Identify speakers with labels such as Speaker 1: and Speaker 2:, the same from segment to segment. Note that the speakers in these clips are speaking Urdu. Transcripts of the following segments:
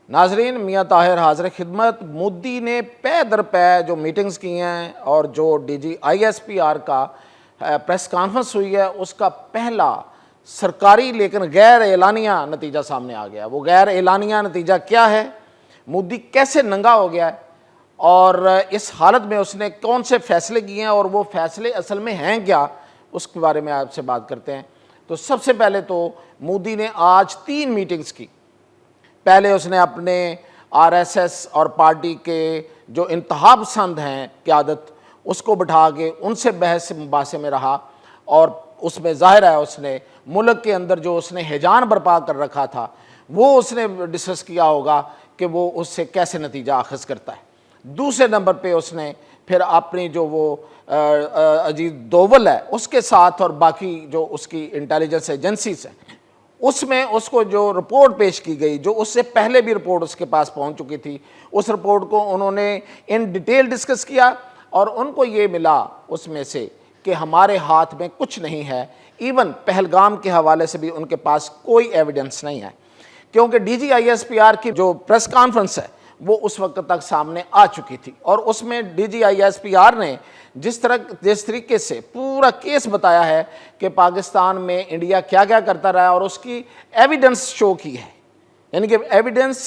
Speaker 1: ناظرین، میاں طاہر حاضر خدمت۔ مودی نے پے در پے جو میٹنگز کی ہیں اور جو D G I S P R کا پریس کانفرنس ہوئی ہے اس کا پہلا سرکاری لیکن غیر اعلانیہ نتیجہ سامنے آ گیا۔ وہ غیر اعلانیہ نتیجہ کیا ہے؟ مودی کیسے ننگا ہو گیا ہے اور اس حالت میں اس نے کون سے فیصلے کیے ہیں اور وہ فیصلے اصل میں ہیں کیا، اس کے بارے میں آپ سے بات کرتے ہیں۔ تو سب سے پہلے تو مودی نے آج 3 میٹنگز کی۔ پہلے اس نے اپنے آر ایس ایس اور پارٹی کے جو انتہا پسند ہیں قیادت، اس کو بٹھا کے ان سے بحث مباحثے میں رہا، اور اس میں ظاہر ہے اس نے ملک کے اندر جو اس نے ہیجان برپا کر رکھا تھا وہ اس نے ڈسکس کیا ہوگا کہ وہ اس سے کیسے نتیجہ اخذ کرتا ہے۔ دوسرے نمبر پہ اس نے پھر اپنی جو وہ اجیت دوول ہے اس کے ساتھ اور باقی جو اس کی انٹیلیجنس ایجنسیز ہیں اس میں اس کو جو رپورٹ پیش کی گئی، جو اس سے پہلے بھی رپورٹ اس کے پاس پہنچ چکی تھی، اس رپورٹ کو انہوں نے ان ڈیٹیل ڈسکس کیا اور ان کو یہ ملا اس میں سے کہ ہمارے ہاتھ میں کچھ نہیں ہے۔ ایون پہلگام کے حوالے سے بھی ان کے پاس کوئی ایویڈنس نہیں ہے، کیونکہ D G I S P R کی جو پریس کانفرنس ہے وہ اس وقت تک سامنے آ چکی تھی، اور اس میں D G I S P R نے جس طریقے سے پورا کیس بتایا ہے کہ پاکستان میں انڈیا کیا کیا کرتا رہا اور اس کی ایویڈنس شو کی ہے، یعنی کہ ایویڈنس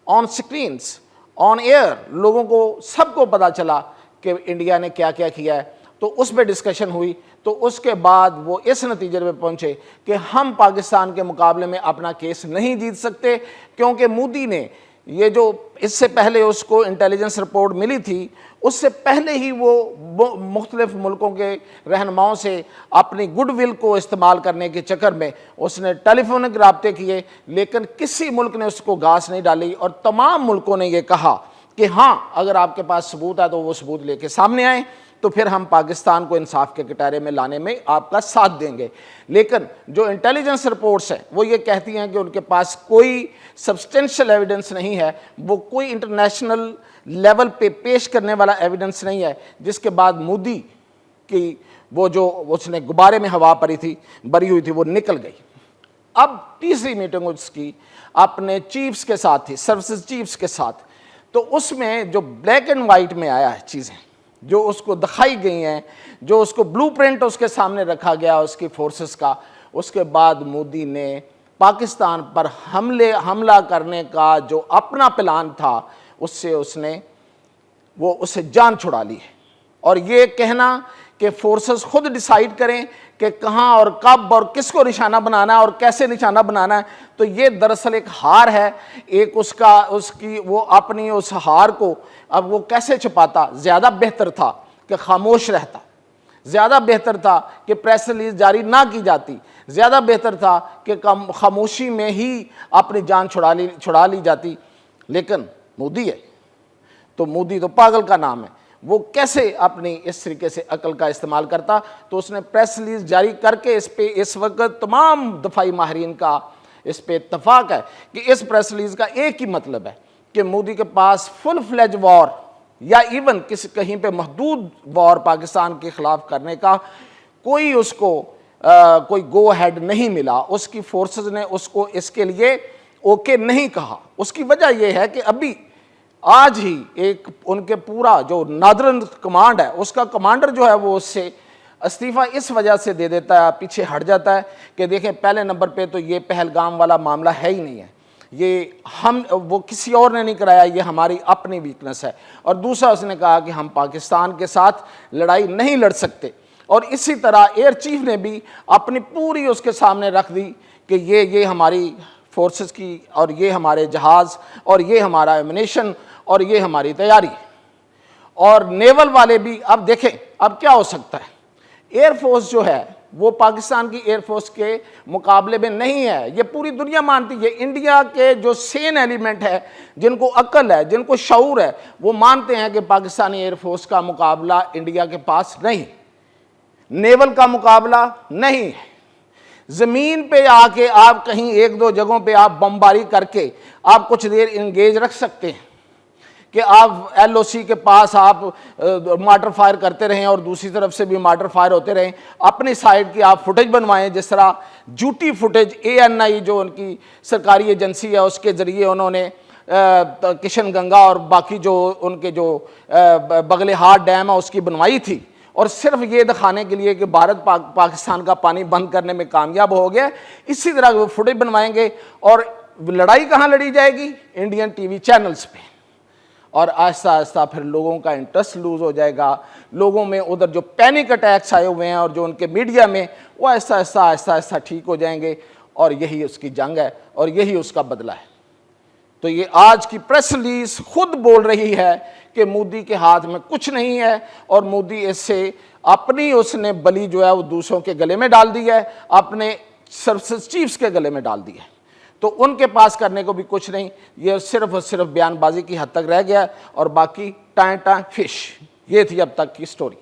Speaker 1: آن سکرینز، آن ایئر، لوگوں کو سب کو پتا چلا کہ انڈیا نے کیا کیا کیا ہے۔ تو اس پہ ڈسکشن ہوئی، تو اس کے بعد وہ اس نتیجے پہ پہنچے کہ ہم پاکستان کے مقابلے میں اپنا کیس نہیں جیت سکتے، کیونکہ مودی نے یہ جو اس سے پہلے اس کو انٹیلیجنس رپورٹ ملی تھی اس سے پہلے ہی وہ مختلف ملکوں کے رہنماؤں سے اپنی گڈ ول کو استعمال کرنے کے چکر میں اس نے ٹیلی فونک رابطے کیے، لیکن کسی ملک نے اس کو گھاس نہیں ڈالی، اور تمام ملکوں نے یہ کہا کہ ہاں اگر آپ کے پاس ثبوت ہے تو وہ ثبوت لے کے سامنے آئیں، تو پھر ہم پاکستان کو انصاف کے کٹہرے میں لانے میں آپ کا ساتھ دیں گے۔ لیکن جو انٹیلیجنس رپورٹس ہیں وہ یہ کہتی ہیں کہ ان کے پاس کوئی سبسٹینشل ایویڈنس نہیں ہے، وہ کوئی انٹرنیشنل لیول پہ پیش کرنے والا ایویڈنس نہیں ہے، جس کے بعد مودی کی وہ جو اس نے غبارے میں ہوا بری ہوئی تھی وہ نکل گئی۔ اب تیسری میٹنگ اس کی اپنے چیفز کے ساتھ تھی، سروسز چیفز کے ساتھ، تو اس میں جو بلیک اینڈ وائٹ میں آیا ہے چیزیں جو اس کو دکھائی گئی ہیں، جو اس کو بلو پرنٹ اس کے سامنے رکھا گیا اس کی فورسز کا، اس کے بعد مودی نے پاکستان پر حملہ کرنے کا جو اپنا پلان تھا اس نے اسے جان چھڑا لی ہے۔ اور یہ کہنا کہ فورسز خود ڈیسائیڈ کریں کہ کہاں اور کب اور کس کو نشانہ بنانا ہے اور کیسے نشانہ بنانا ہے، تو یہ دراصل ایک ہار ہے، ایک وہ اپنی اس ہار کو اب وہ کیسے چھپاتا۔ زیادہ بہتر تھا کہ خاموش رہتا، زیادہ بہتر تھا کہ پریس ریلیز جاری نہ کی جاتی، زیادہ بہتر تھا کہ خاموشی میں ہی اپنی جان چھڑا لی جاتی، لیکن مودی ہے تو مودی تو پاگل کا نام ہے، وہ کیسے اپنی اس طریقے سے عقل کا استعمال کرتا۔ تو اس نے پریس ریلیز جاری کر کے اس وقت تمام دفاعی ماہرین کا اس پہ اتفاق ہے کہ اس پریس ریلیز کا ایک ہی مطلب ہے کہ مودی کے پاس فل فلیج وار یا ایون کہیں پہ محدود وار پاکستان کے خلاف کرنے کا اس کو کوئی گو ہیڈ نہیں ملا، اس کی فورسز نے اس کو اس کے لیے اوکے نہیں کہا۔ اس کی وجہ یہ ہے کہ ابھی آج ہی ایک ان کے پورا جو نادرن کمانڈ ہے اس کا کمانڈر جو ہے وہ اس سے استعفیٰ اس وجہ سے دے دیتا ہے، پیچھے ہٹ جاتا ہے کہ دیکھیں پہلے نمبر پہ تو یہ پہلگام والا معاملہ ہے ہی نہیں ہے، یہ وہ کسی اور نے نہیں کرایا، یہ ہماری اپنی ویکنس ہے، اور دوسرا اس نے کہا کہ ہم پاکستان کے ساتھ لڑائی نہیں لڑ سکتے، اور اسی طرح ایئر چیف نے بھی اپنی پوری اس کے سامنے رکھ دی کہ یہ ہماری فورسز کی اور یہ ہمارے جہاز اور یہ ہمارا ایمونیشن اور یہ ہماری تیاری، اور نیول والے بھی اب دیکھیں اب کیا ہو سکتا ہے۔ ایئر فورس جو ہے وہ پاکستان کی ایئر فورس کے مقابلے میں نہیں ہے، یہ پوری دنیا مانتی ہے۔ انڈیا کے جو سین ایلیمنٹ ہے، جن کو عقل ہے، جن کو شعور ہے، وہ مانتے ہیں کہ پاکستانی ایئر فورس کا مقابلہ انڈیا کے پاس نہیں، نیول کا مقابلہ نہیں۔ زمین پہ آ کے آپ کہیں ایک دو جگہوں پہ آپ بمباری کر کے آپ کچھ دیر انگیج رکھ سکتے ہیں کہ آپ ایل او سی کے پاس آپ مارٹر فائر کرتے رہیں اور دوسری طرف سے بھی مارٹر فائر ہوتے رہیں، اپنی سائڈ کی آپ فوٹیج بنوائیں، جس طرح جھوٹی فوٹیج ANI جو ان کی سرکاری ایجنسی ہے اس کے ذریعے انہوں نے کشن گنگا اور باقی جو ان کے جو بغل ہار ڈیم ہے اس کی بنوائی تھی، اور صرف یہ دکھانے کے لیے کہ بھارت پاکستان کا پانی بند کرنے میں کامیاب ہو گیا، اسی طرح وہ فوٹیج بنوائیں گے، اور لڑائی کہاں لڑی جائے گی؟ انڈین ٹی وی چینلز پہ، اور آہستہ آہستہ پھر لوگوں کا انٹرسٹ لوز ہو جائے گا، لوگوں میں ادھر جو پینک اٹیکس آئے ہوئے ہیں اور جو ان کے میڈیا میں، وہ آہستہ آہستہ ٹھیک ہو جائیں گے، اور یہی اس کی جنگ ہے اور یہی اس کا بدلہ ہے۔ تو یہ آج کی پریس ریلیز خود بول رہی ہے کہ مودی کے ہاتھ میں کچھ نہیں ہے، اور مودی اس سے اپنی اس نے بلی جو ہے وہ دوسروں کے گلے میں ڈال دی ہے، اپنے سروسز چیفز کے گلے میں ڈال دی ہے، تو ان کے پاس کرنے کو بھی کچھ نہیں، یہ صرف اور صرف بیان بازی کی حد تک رہ گیا، اور باقی ٹائیں فش۔ یہ تھی اب تک کی سٹوری۔